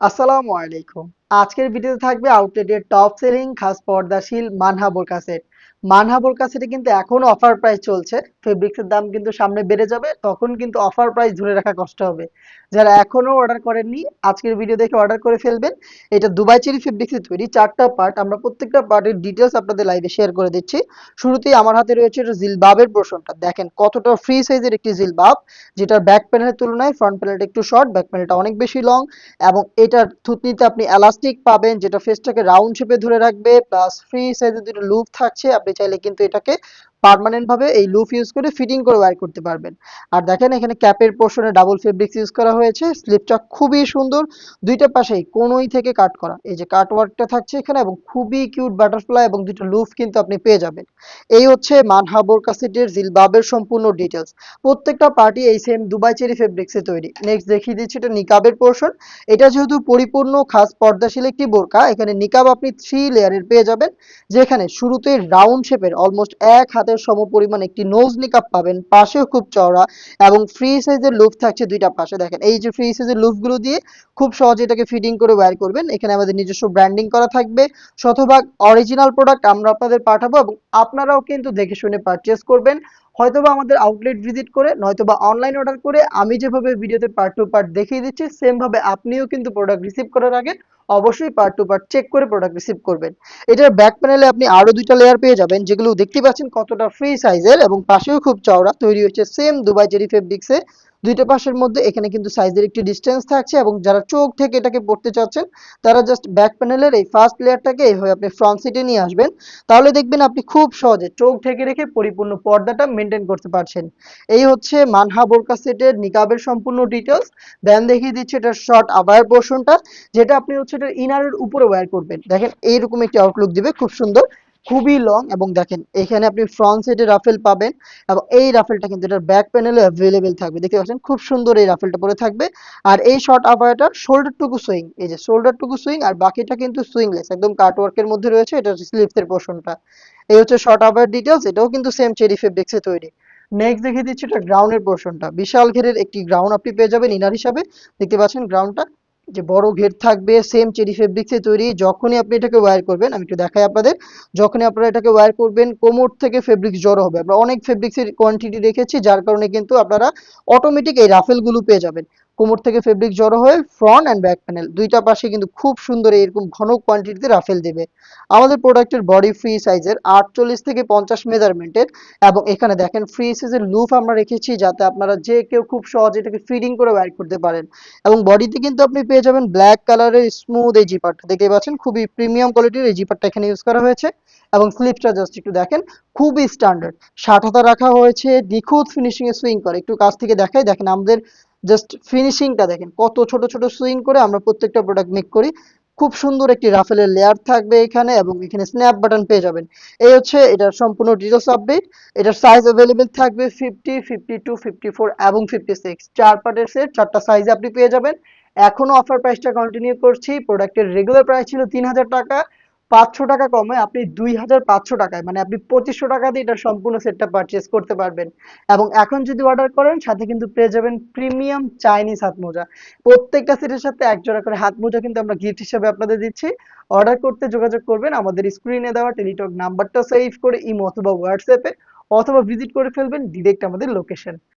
আসসালামু আলাইকুম। আজকের ভিডিওতে থাকবে আউটলেটের টপ সেলিং খাস পর্দাশীল মানহাবর কাসেট। মানহাবর কাসেটে কিন্তু এখনো অফার প্রাইস চলছে। ফেব্রিক্সের দাম কিন্তু সামনে বেড়ে যাবে, তখন কিন্তু অফার প্রাইস ধরে রাখা কষ্ট হবে। যারা এখনো অর্ডার করেননি, আজকের ভিডিও দেখে অর্ডার করে ফেলবেন। এটা দুবাই চেরি ফেব্রিক্সে তৈরি 4টা পার্ট। আমরা প্রত্যেকটা পার্টের ডিটেলস আপনাদের লাইভে শেয়ার করে দিচ্ছি। শুরুতেই আমার হাতে রয়েছে এটা জিলবাবের পোরশনটা। দেখেন কতটা ফ্রি সাইজের একটি জিলবাব, যেটার ব্যাক প্যানেলের তুলনায় ফ্রন্ট প্যানেলটা একটু শর্ট, ব্যাক প্যানেলটা অনেক বেশি লং। এবং এটার থুতনিতে আপনি এলাস্টিক পাবেন, যেটা ফেসটাকে রাউন্ড শেপে ধরে রাখবে, প্লাস ফ্রি সাইজের দুটো লুপ থাকছে। আপনি চাইলে কিন্তু এটাকে পার্মানেন্ট ভাবে এই লুপ ইউজ করে ফিটিং করে ওয়্যার করতে পারবেন। আর দেখেন এখানে ক্যাপের পোর্শনে ডাবল ফেব্রিক্স ইউজ করা হয়েছে। স্লিপটা খুবই সুন্দর, দুইটা পাশেই কোনোই থেকে কাট করা, এই যে কাট ওয়ার্কটা থাকছে এখানে, এবং খুবই কিউট বাটারফ্লাই এবং দুটো লুপ কিন্তু আপনি পেয়ে যাবেন। এই হচ্ছে মানহাবোর কাসেটের জিলবাবের সম্পূর্ণ ডিটেলস। প্রত্যেকটা পার্টি এই সেম দুবাই চেরি ফেব্রিক্সে তৈরি। নেক্সট দেখিয়ে দিচ্ছি এটা নিকাবের পোর্শন। এটা যেহেতু পরিপূর্ণ খাস পর্দাশীল একটি বোরকা, এখানে নিকাব আপনি 3 লেয়ারের পেয়ে যাবেন, যেখানে শুরুতে রাউন্ড শেপের অলমোস্ট এক হাতের সমপরিমাণ একটি নোজ নিকাব পাবেন, পাশেও খুব চওড়া এবং ফ্রি সাইজের লুপ থাকছে দুইটা পাশে। দেখেন এই যে ফ্রি সাইজের লুপগুলো দিয়ে খুব সহজে এটাকে ফিটিং করে ওয়্যার করবেন। এখানে আমাদের নিজস্ব ব্র্যান্ডিং করা থাকবে। শতভাগ অরিজিনাল প্রোডাক্ট আমরা আপনাদের পাঠাবো, এবং আপনারাও কিন্তু দেখে শুনে পারচেস করবেন। হয়তোবা আমাদের আউটলেট ভিজিট করে, নয়তোবা অনলাইন অর্ডার করে। আমি যেভাবে ভিডিওতে পার্ট টু পার্ট দেখিয়ে দিচ্ছি, সেম ভাবে আপনিও কিন্তু প্রোডাক্ট রিসিভ করার আগে অবশ্যই পার্ট টু পার্ট চেক করে প্রোডাক্ট রিসিভ করবেন। এটার ব্যাক প্যানেলে আপনি আরো দুইটা লেয়ার পেয়ে যাবেন, যেগুলো দেখতে পাচ্ছেন কতটা ফ্রি সাইজের এবং পাশেও খুব চওড়া। তৈরি হচ্ছে সেম দুবাই জেরি ফেব্রিক্সে। দুইটা পাশের মধ্যে এখানে কিন্তু সাইজের একটি ডিস্টেন্স থাকছে, এবং যারা চোখ থেকে এটাকে পড়তে চাচ্ছেন, তারা জাস্ট ব্যাক প্যানেলের এই ফার্স্ট লেয়ারটাকে এইভাবে আপনি ফ্রন্ট সিটে নিয়ে আসবেন। তাহলে দেখবেন আপনি খুব সহজে চোখ ঢেকে রেখে পরিপূর্ণ পর্দাটা মেনটেন করতে পারছেন। এই হচ্ছে মানহা বোরকা সেটের নিকাবের সম্পূর্ণ ডিটেলস। দেন দেখিয়ে দিচ্ছি এটার শর্ট আবায়ার পোর্শনটা, যেটা আপনি হচ্ছে এটা ইনারের উপরে ওয়্যার করবেন। দেখেন এইরকম একটি আউটলুক দিবে, খুব সুন্দর, খুবই লং। এবং দেখেন এখানে আপনি ফ্রন্ট সাইডে রাফেল পাবেন, এবং এই রাফেলটা কিন্তু এটার ব্যাক প্যানেলে অ্যাভেলেবেল থাকবে। দেখতে পাচ্ছেন খুব সুন্দর এই রাফেলটা পরে থাকবে। আর এই শর্ট আবায়াটা শোল্ডার টুকু সুইং, এই যে শোল্ডার টুকু সুইং, আর বাকিটা কিন্তু সুইংলেস, একদম কাটওয়ার্কের মধ্যে রয়েছে। এটা স্লিভসের পোর্শনটা। এই হচ্ছে শর্ট আবায়ার ডিটেলস। এটাও কিন্তু সেম চেরি ফেব্রিক্সে তৈরি। নেক্সট দেখিয়ে দিচ্ছি এটা গ্রাউন্ডের পোর্শনটা। বিশাল ঘেরের একটি গ্রাউন্ড আপনি পেয়ে যাবেন ইনার হিসাবে। দেখতে পাচ্ছেন গ্রাউন্ডটা যে বড় ঘের থাকবে, সেম চেরি ফেব্রিক্সে তৈরি। যখনই আপনি এটাকে ওয়্যার করবেন, আমি একটু দেখাই আপনাদের, যখনই আপনারা এটাকে ওয়্যার করবেন কোমর থেকে ফেব্রিক্স জড়ো হবে। আমরা অনেক ফেব্রিক্সের কোয়ান্টিটি রেখেছি, যার কারণে কিন্তু আপনারা অটোমেটিক এই রাফেলগুলো পেয়ে যাবেন। কোমর থেকে ফেব্রিক জড়ো হয়ে ফ্রন্ট অ্যান্ড ব্যাক প্যানেল দুইটা পাশে কিন্তু খুব সুন্দর এরকম ঘন কোয়ান্টিটিতে রাফেল দেবে। আমাদের প্রোডাক্টের বডি ফ্রি সাইজের 48 থেকে 50 মেজারমেন্টের, এবং এখানে দেখেন ফ্রি সাইজের লুপ আমরা রেখেছি, যাতে আপনারা যে কেউ খুব সহজে এটাকে ফিডিং করে ওয়্যার করতে পারেন। এবং বডিতে কিন্তু আপনি পেয়ে যাবেন ব্ল্যাক কালারের স্মুথ এই জিপারটা। দেখতে পাচ্ছেন খুবই প্রিমিয়াম কোয়ালিটির এই জিপারটা এখানে ইউজ করা হয়েছে। এবং স্লিপটা জাস্ট একটু দেখেন, খুবই স্ট্যান্ডার্ড। 60 হাতা রাখা হয়েছে, নিখুঁত ফিনিশিং এ সুইং করে। একটু কাছ থেকে দেখাই, দেখেন আমাদের জাস্ট ফিনিশিংটা দেখেন, কত ছোট ছোট সুইং করে আমরা প্রত্যেকটা প্রোডাক্ট মেক করি। খুব সুন্দর একটি রাফেলের লেয়ার থাকবে এখানে, এবং এখানে স্ন্যাপ বাটন পেয়ে যাবেন। এই হচ্ছে এটার সম্পূর্ণ ডিটেলস আপডেট। এটার সাইজ অ্যাভেলেবেল থাকবে 50, 52, 54 এবং 56। 4 পার্টের সেট, 4টা সাইজে আপনি পেয়ে যাবেন। এখনো অফার প্রাইসটা কন্টিনিউ করছি। প্রোডাক্টের রেগুলার প্রাইস ছিল 3000 টাকা, 500 টাকা কমে আপনি 2500 টাকায়, মানে আপনি 2500 টাকা দিয়ে এটার সম্পূর্ণ সেটটা পারচেস করতে পারবেন। এবং এখন যদি অর্ডার করেন, সাথে কিন্তু পেয়ে যাবেন প্রিমিয়াম চাইনিজ হাত মোজা। প্রত্যেকটা সেটের সাথে এক জোড়া করে হাত মোজা কিন্তু আমরা গিফট হিসেবে আপনাদের দিচ্ছি। অর্ডার করতে যোগাযোগ করবেন আমাদের স্ক্রিনে দেওয়া টেলিটক নাম্বারটা সেভ করে ইমো অথবা হোয়াটসঅ্যাপে, অথবা ভিজিট করে ফেলবেন ডিরেক্ট আমাদের লোকেশন।